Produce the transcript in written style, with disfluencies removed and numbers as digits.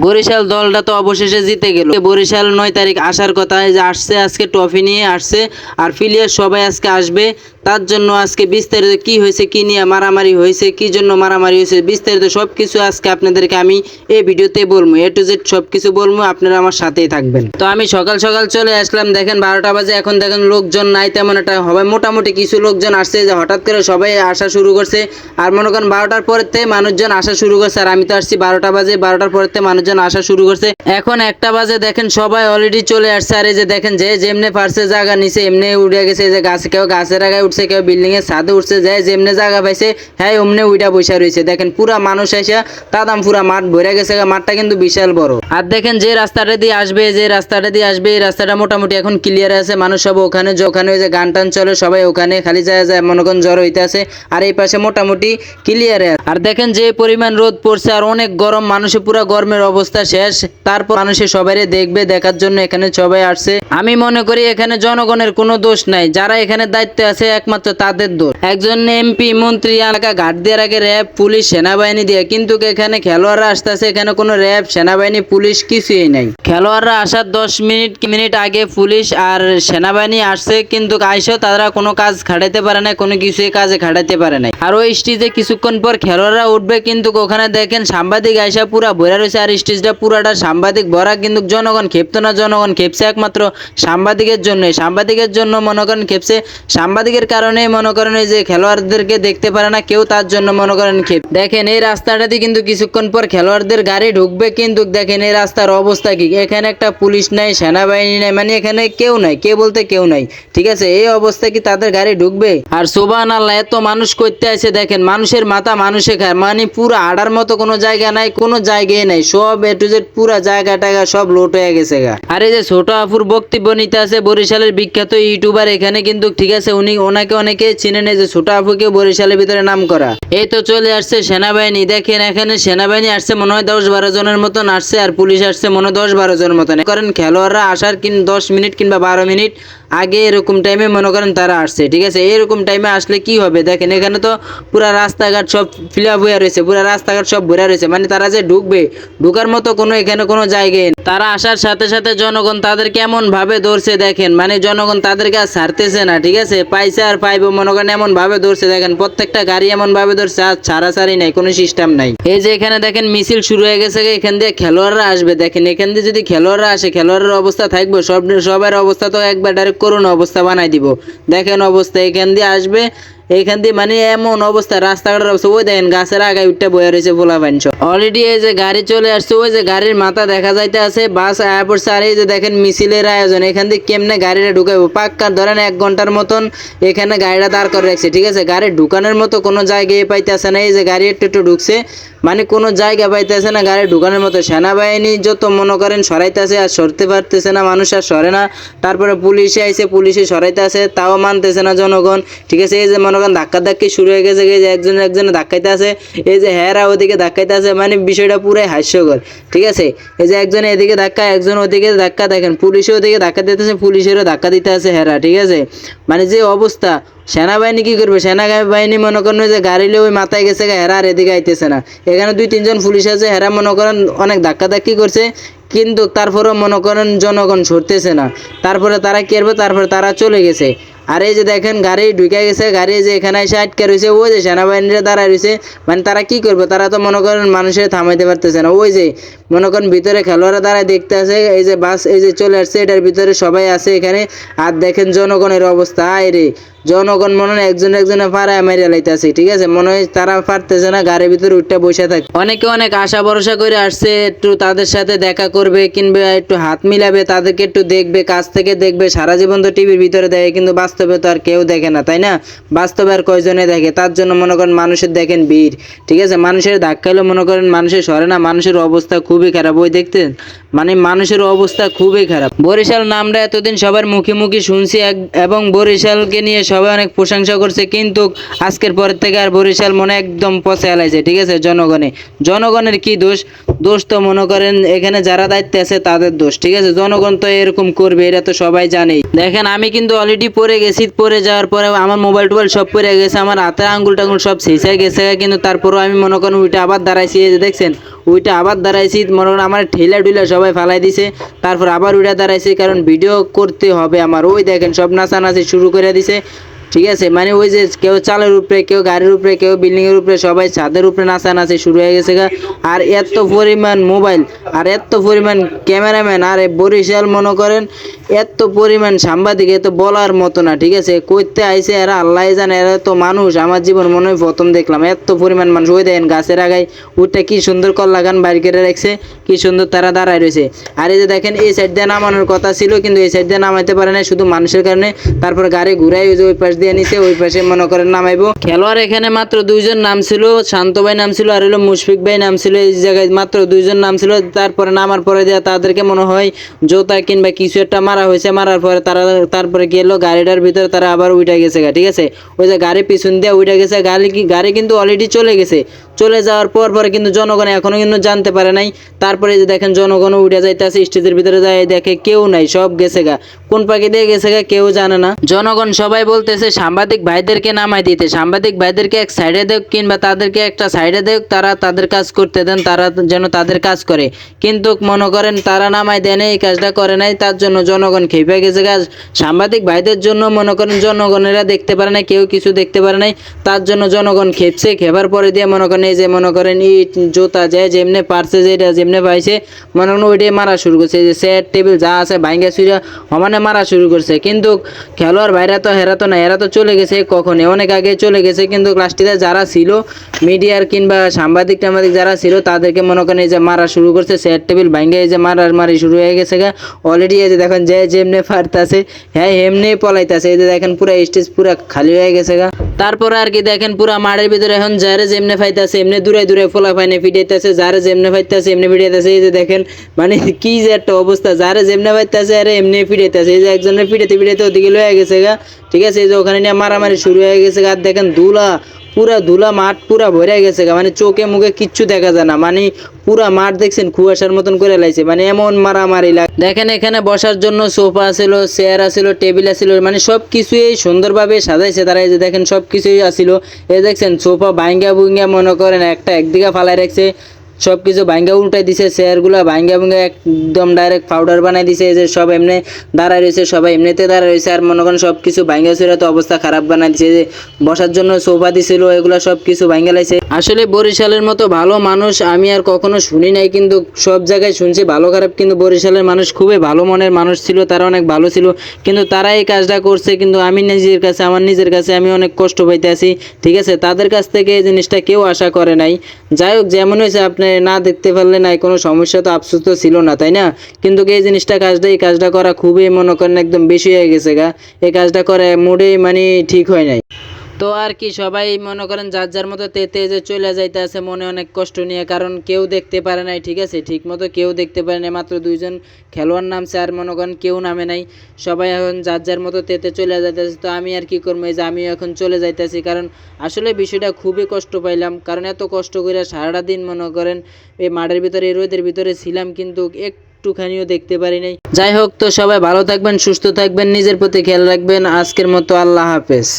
বরিশাল দলটা তো অবশেষে জিতে গেল। বরিশাল 9 তারিখ আসার কথা, যে আসছে, আজকে ট্রফি নিয়ে আসছে। আর প্লেয়ার সবাই আজকে আসবে, তার জন্য আজকে বিস্তারিত কি হয়েছে, কি নিয়ে মারামারি হয়েছে, কি জন্য মারামারি হয়েছে, বিস্তারিত সবকিছু আজকে আপনাদেরকে আমি এই ভিডিওতে বলবো। A to Z সবকিছু বলবো, আপনারা আমার সাথেই থাকবেন। তো আমি সকাল সকাল চলে আসলাম, দেখেন 12টা বাজে। এখন দেখেন লোকজন নাই তেমন একটা, হবে মোটামুটি কিছু লোকজন আসছে, যে হঠাৎ করে সবাই আসা শুরু করছে। আর মনে করেন 12টার পরেতে মানুষজন আসা শুরু করছে, আর আমি তো আসছি 12টা বাজে। 12টার পরেতে মানুষজন আসা শুরু করছে। এখন 1টা বাজে, দেখেন সবাই অলরেডি চলে আসছে। আর এই যে দেখেন, যে যেমনে পারছে জায়গা নিচে এমনি উঠে গেছে। এই যে গাছে, কেউ গাছের আগায় উঠছে, কেউ বিল্ডিং এর ছাদে উঠছে, যে যেমনে জায়গা পাইছে হ্যাঁ অমনে উইটা বসে রয়েছে। দেখেন পুরা মানুষ এসে তাদাম পুরা মাঠ ভরে গেছে। মাঠটা কিন্তু বিশাল বড়। আর দেখেন যে রাস্তাটা দিয়ে আসবে, এই রাস্তাটা মোটামুটি এখন ক্লিয়ার আছে। মানুষ সব ওখানে ওই যে গান টান চলে, সবাই ওখানে খালি যায় মনে করেন জ্বর হইতে আছে। আর এই পাশে মোটামুটি ক্লিয়ার। আর দেখেন যে পরিমাণ রোদ পড়ছে, আর অনেক গরম, মানুষের পুরা গরমের অবস্থা শেষ। তারপর মানুষের সবাই দেখবে, দেখার জন্য এখানে সবাই আসছে। আমি মনে করি এখানে জনগণের কোনো দোষ নাই, যারা এখানে দায়িত্বে আছে একমাত্র তাদের দোষ। একজন MP মন্ত্রী এলাকা ঘাট দেওয়ার আগে র্যাব পুলিশ সেনাবাহিনী দিয়ে, কিন্তু এখানে খেলোয়াড়রা আসতেছে, এখানে কোনো র্যাব সেনাবাহিনী পুলিশ কিছুই নাই। খেলোয়াড়রা আসার 10 মিনিট আগে পুলিশ আর সেনাবাহিনী আসছে, কিন্তু আইসেও তারা কোনো কাজ খাটাইতে পারে না, কোনো কিছুই কাজে খাটাইতে পারে নাই। আর ওই স্টেজে কিছুক্ষণ পর খেলোয়াড়রা উঠবে, কিন্তু ওখানে দেখেন সাংবাদিক আইসা পুরা ভরা রয়েছে। আর স্টেজটা পুরাটা সাংবাদিক ভরা, কিন্তু জনগণ খেপতো না, জনগণ খেপছে একমাত্র সাংবাদিকের জন্য। সাংবাদিকের জন্য মনে করেন খেপছে, সাংবাদিকের কারণে মনে করেন এই যে খেলোয়াড়দেরকে দেখতে পারে না কেউ, তার জন্য মনে করেন খেপ। দেখেন এই রাস্তাটাতে কিন্তু কিছুক্ষণ পর খেলোয়াড়দের গাড়ি ঢুকবে, কিন্তু দেখেন এই রাস্তার অবস্থা কি। এখানে একটা পুলিশ নাই, সেনাবাহিনী নাই, মানে এখানে কেউ নাই, কে বলতে কেউ নাই। ঠিক আছে, এই অবস্থা কি তাদের গাড়ি ঢুকবে? আর সুবহানাল্লাহ, এত মানুষ করতে আছে, দেখেন মানুষের মাথা মানুষে খায়, মানে পুরো আড়ার মতো কোনো জায়গা নাই, কোনো জায়গায় নাই, সব A to Z পুরা জায়গা টায়গা সব লোট হয়ে গেছে গা। আর এই যে ছোট আপুর বক্তব্য নিতে আছে, বরিশালের বিখ্যাত ইউটিউবার, এখানে কিন্তু ঠিক আছে ওনাকে অনেকে চিনে নেই, যে ছোট আপুকে বরিশালের ভিতরে নাম করা। এই তো চলে আসছে সেনাবাহিনী, দেখেন এখানে সেনাবাহিনী আসছে মনে হয় 10-12 জনের মতন আসছে, আর পুলিশ আসছে মনে হয় 10-12 জনের মতন। করেন খেলোয়াড়রা আসার 10 মিনিট কিংবা 12 মিনিট আগে এরকম টাইমে মনে করেন তারা আসছে। ঠিক আছে, এরকম টাইমে আসলে কি হবে, দেখেন এখানে তো পুরা রাস্তাঘাট সব ফিল আপ হয়ে রয়েছে, পুরা রাস্তাঘাট সব ভরা রয়েছে, মানে তারা যে ঢুকবে, ঢুকার মতো কোনো এখানে কোনো জায়গায় নেই। তারা আসার সাথে সাথে জনগণ তাদের কেমন ভাবে ধরছে, দেখেন মানে জনগণ তাদেরকে আর ছাড়তেছে না। ঠিক আছে, পাইছে আর পাইবো মনে করেন এমন ভাবে ধরছে, দেখেন প্রত্যেকটা গাড়ি এমন ভাবে ধরছে, আর ছাড়াছাড়ি নাই, কোনো সিস্টেম নাই। এই যে এখানে দেখেন মিছিল শুরু হয়ে গেছে, এখান দিয়ে খেলোয়াড়রা আসবে। দেখেন এখান দিয়ে যদি খেলোয়াড়রা আসে, খেলোয়াড়ের অবস্থা থাকবে, সবার অবস্থা তো একবার ডাইরেক্ট করুন অবস্থা বানাই দিব। দেখেন অবস্থা, এখান দিয়ে আসবে, এইখান দিয়ে মানে এমন অবস্থা, রাস্তাঘাটের অবস্থা, ওই দেখেন গাছের আগায় উঠতে বয়ে রয়েছে পোলাপাইন সব। অলরেডি এই যে গাড়ি চলে আসছে, ওই যে গাড়ির মাথা দেখা যাইতে আছে, বাস আয়া পড়ছে। আর এই যে দেখেন মিছিলের আয়োজন, এখান দিয়ে কেমনে গাড়িটা ঢুকাইবো, পাক্কা ধরেন 1 ঘন্টার মতন এখানে গাড়িটা দাঁড় করে রাখছে। ঠিক আছে, গাড়ি ঢুকানোর মতো কোনো জায়গায় পাইতেছে না। এই যে গাড়ি একটু ঢুকছে, মানে কোনো জায়গা পাইতেছে না গাড়ি ঢুকানোর মতো। সেনাবাহিনী যত মনে করেন সরাইতেছে, আর সরতে পারতেছে না, মানুষ আর সরে না। তারপরে পুলিশে আইছে, পুলিশে সরাইতে আছে, তাও মানতেছে না জনগণ। ঠিক আছে, এই যে মনে করেন ধাক্কি শুরু হয়ে গেছে, এই যে একজনে ধাক্কাইতে আছে, এই যে হেরা ওদিকে ধাক্কাইতে আছে, মানে বিষয়টা পুরাই হাস্যকর। ঠিক আছে, এই যে একজন এদিকে ধাক্কা, একজন ওদিকে ধাক্কা, দেখেন পুলিশে ওদিকে ধাক্কা দিতেছে, পুলিশেরও ধাক্কা দিতে আছে হেরা। ঠিক আছে, মানে যে অবস্থা, সেনাবাহিনী কি করবে? সেনাবাহিনী মনে করেন যে গাড়ি লিয়ে ওই মাথায় গেছে, হেরা আর এদিকে আইতেছে না। এখানে 2-3 জন পুলিশ আছে, হেরা মনে করেন অনেক ধাক্কি করছে, কিন্তু তারপরেও মনে করেন জনগণ সরতেছে না। তারপরে তারা কি করবে, তারপরে তারা চলে গেছে। আর এই যে দেখেন গাড়ি ঢুকে গেছে, গাড়ি যে এখানে এসে আটকে রয়েছে, ওই যে সেনাবাহিনীরা দাঁড়ায় রয়েছে, মানে তারা কি করবে, তারা তো মনে করেন মানুষের থামাইতে পারতেছে না। ওই যে মনে করেন ভিতরে খেলোয়াড়রা দাঁড়ায় দেখতে আছে, এই যে বাস এই যে চলে আসছে, এটার ভিতরে সবাই আছে এখানে। আর দেখেন জনগণের অবস্থা, আয় রে, জনগণ মনে হয় একজনে পাড়ায় মারিয়া লাইতেছে। ঠিক আছে, মনে হয় তারা পারতেছে না, গাড়ির ভিতরে উঠে বসে থাকে। অনেকে অনেক আশা ভরসা করে আসছে, একটু তাদের সাথে দেখা করবে কিংবা একটু হাত মিলাবে, তাদেরকে একটু দেখবে, কাছ থেকে দেখবে। সারা জীবন তো টিভির ভিতরে দেখে, কিন্তু বাস্তবে তো আর কেউ দেখে না, তাই না? বাস্তবে আর কয়জনে দেখে, তার জন্য মনে করেন মানুষের দেখেন ভিড়। ঠিক আছে, মানুষের ধাক্কাইলেও মনে করেন মানুষের সরে না, মানুষের অবস্থা খুবই খারাপ। ওই দেখতেন, মানে মানুষের অবস্থা খুবই খারাপ। বরিশাল নামটা এতদিন সবার মুখে মুখে শুনছি, এবং বরিশালকে নিয়ে সবাই অনেক প্রশংসা করছে, কিন্তু আজকের পর থেকে আর বরিশাল মনে একদম পচে আলাইছে। ঠিক আছে, জনগণের কি দোষ? দোষ তো মনে করেন এখানে যারা দায়িত্বে আছে তাদের দোষ। ঠিক আছে, জনগণ তো এরকম করবে, এটা তো সবাই জানে। দেখেন আমি কিন্তু অলরেডি পরে গেছি, পরে যাওয়ার পরে আমার মোবাইল টোবাইল সব পরে গেছে, আমার হাতের আঙ্গুল টাঙ্গুল সব ছিঁচে গেছে, কিন্তু তারপরেও আমি মনে করেন ওইটা আবার দাঁড়াইছি। এই যে দেখছেন ওইটা আবার দাঁড়াইছি, মনে করেন আমার ঠেলা টুলা সবাই ফালাই দিছে, তারপর আবার ওইটা দাঁড়াইছি কারণ ভিডিও করতে হবে আমার। ওই দেখেন সব নাচানাচি শুরু করে দিছে, ঠিক আছে, মানে ওই যে কেউ চালের উপরে, কেউ গাড়ির উপরে, কেউ বিল্ডিং এর উপরে, সবাই ছাদের উপরে নাচানাচি শুরু হয়ে গেছে গা। আর এত পরিমাণ মোবাইল আর এত পরিমাণ ক্যামেরাম্যান, আর বরিশাল মনে করেন এত পরিমাণ সাংবাদিক, এত বলার মতো না, ঠিক আছে, কইতে আইছে এরা আল্লাহ জানে। এরা তো মানুষ, আমার জীবন মনে হয় প্রথম দেখলাম এত পরিমাণ মানুষ। ওই দেখেন গাছের আগায় ওইটা কি সুন্দর কল্লা গান বাইর করে রাখছে, কি সুন্দর তারা দাঁড়ায় রয়েছে। আর এই যে দেখেন এই সাইড দিয়ে নামানোর কথা ছিল কিন্তু এই সাইড দিয়ে নামাইতে পারে না শুধু মানুষের কারণে। তারপর গাড়ি ঘুরাই ওই যে ওই পাশ দিয়ে নিছে, ওই পাশে মনে করেন নামাইবো। খেলোয়াড় এখানে মাত্র দুইজন নাম ছিল, শান্ত ভাই নাম ছিল আর হলো মুশফিক ভাই নাম ছিল। এই জায়গায় মাত্র দুইজন নাম ছিল। তারপরে নামার পরে দেওয়া তাদেরকে মনে হয় জোতা কিংবা কিছু একটা মারা হয়েছে, মারার পরে তারা তারপরে গেলো গাড়িটার ভিতরে, তারা আবার উঠে গেছে গা, ঠিক আছে, ওই যে গাড়ি পিছন দিয়ে উঠে গেছে। গাড়ি কিন্তু অলরেডি চলে গেছে। চলে যাওয়ার পরে কিন্তু জনগণ এখনো কিন্তু জানতে পারে নাই। তারপরে যে দেখেন জনগণ উঠে যাইতেছে, স্টেজের ভিতরে যায় দেখে কেউ নাই, সব গেছে গা, কোন পাখি দিয়ে গেছে গা কেউ জানে না। জনগণ সবাই বলতেছে সাংবাদিক ভাইদেরকে নামাই দিতে, সাংবাদিক ভাইদেরকে এক সাইডে দেখ কিংবা তাদেরকে একটা সাইডে দেখ, তারা তাদের কাজ করতে দেন, তারা যেন তাদের কাজ করে। কিন্তু মনে করেন তারা নামাই দেয় এই কাজটা করে নাই, তার জন্য জনগণ খেপে গেছে গা। সাংবাদিক ভাইদের জন্য মনে করেন জনগণেরা দেখতে পারে না, কেউ কিছু দেখতে পারে নাই, তার জন্য জনগণ খেপছে। খেপার পরে দিয়ে মনে করেন এই যে মনে করেন ইট জোতা যায় যেমনে পারছে, যেটা যেমনে পাইছে মনে করেন ওইটাই মারা শুরু করছে। যে চেয়ার টেবিল যা আছে ভাঙ্গা চুরা সমানে মারা শুরু করছে। কিন্তু খেলোয়াড় ভাইরা তো হেরা তো না, এরা তো চলে গেছে কখনই, অনেক আগে চলে গেছে। কিন্তু লাস্টিতে যারা ছিল মিডিয়ার কিংবা সাংবাদিক টাংবাদিক যারা ছিল তাদেরকে মনে করেন এই যে মারা শুরু করছে, চেয়ার টেবিল ভাঙ্গা এই যে মারি শুরু হয়ে গেছে গা অলরেডি। এই যে দেখেন যে যেমনে পারতাছে হ্যাঁ এমনি পলাইতাছে। এই যে দেখেন পুরা স্টেজ পুরা খালি হয়ে গেছে গা। তারপরে আর কি দেখেন পুরা মাঠের ভিতরে এখন যারে যেমনে ফাইতাছে এমনি দূরে দূরে ফোলা ফাইনে ফিটাইতেছে, যারে যেমনে ফাইতাছে এমনি ফিটাইতেছে। এই যে দেখেন মানে কি যে একটা অবস্থা, যারে যেমনে ফাইতাছে আরে এমনি ফিটাইতেছে। এই যে একজনের ফিটাইতে ওদিকে লয়ে গেছে গা, ঠিক আছে, এই যে ওখানে নিয়ে মারামারি শুরু হয়ে গেছে গা। আর দেখেন পুরা ধুলা মাঠ পুরা ভরে গেছে গা, মানে চোখে মুখে কিচ্ছু দেখা যায় না, মানে পুরা মাঠ দেখছেন কুয়াশার মতন করে লাইছে, মানে এমন মারামারি লাগে। দেখেন এখানে বসার জন্য সোফা ছিল, চেয়ার আছিল, টেবিল আছিল, মানে সব কিছুই সুন্দরভাবে সাজাইছে তারা। এই যে দেখেন সব কিছুই আছিল। এই দেখছেন সোফা ভাঙ্গা ভুঙ্গা মনে করেন একটা একদিকে ফালাই রাখছে, সব কিছু ভাঙ্গা উল্টাই দিছে, চেয়ারগুলো ভাঙ্গা ভুঙ্গা একদম ডাইরেক্ট পাউডার বানাই দিছে। যে সব এমনি দাঁড়ায় রয়েছে, সবাই এমনিতে দাঁড়ায় রয়েছে। আর মনে করেন সব কিছু ভাঙ্গা ছিল তো অবস্থা খারাপ বানাই দিছে। যে বসার জন্য সোফা দিছিল এগুলো সব কিছু ভাঙ্গা লাইছে। আসলে বরিশালের মতো ভালো মানুষ আমি আর কখনো শুনি নাই, কিন্তু সব জায়গায় শুনছি ভালো খারাপ। কিন্তু বরিশালের মানুষ খুবই ভালো মনের মানুষ ছিল, তারা অনেক ভালো ছিল। কিন্তু তারা এই কাজটা করছে, কিন্তু আমি আমার নিজের কাছে আমি অনেক কষ্ট পাইতে আছি, ঠিক আছে। তাদের কাছ থেকে এই জিনিসটা কেউ আশা করে নাই। যাই হোক যেমন হয়েছে, আপনি না দেখতে পারলে নাই কোনো সমস্যা, তো আফসোস তো ছিল না, তাই না? কিন্তু এই জিনিসটা এই কাজটা করা খুবই মনে করেন একদম বেশি হয়ে গেছে গা। এই কাজটা করে মোটেই মানে ঠিক হয় নাই। তো আর কি সবাই মনে করেন যার যার মতো তেতে যে চলে যাইতে আছে মনে অনেক কষ্ট নিয়ে, কারণ কেউ দেখতে পারে নাই, ঠিক আছে, ঠিক মতো কেউ দেখতে পারে নাই। মাত্র দুইজন খেলোয়াড় নামছে আর মনে করেন কেউ নামে নাই, সবাই এখন যার যার মতো তেতে চলে যাইতেছে। তো আমি আর কি করবো, এই যে আমি এখন চলে যাইতেছি, কারণ আসলে বিষয়টা খুবই কষ্ট পাইলাম। কারণ এত কষ্ট করে সারাটা দিন মনে করেন এই মাঠের ভিতরে এই রোদের ভিতরে ছিলাম, কিন্তু একটুখানিও দেখতে পারি নাই। যাই হোক, তো সবাই ভালো থাকবেন, সুস্থ থাকবেন, নিজের প্রতি খেয়াল রাখবেন। আজকের মতো আল্লাহ হাফেজ।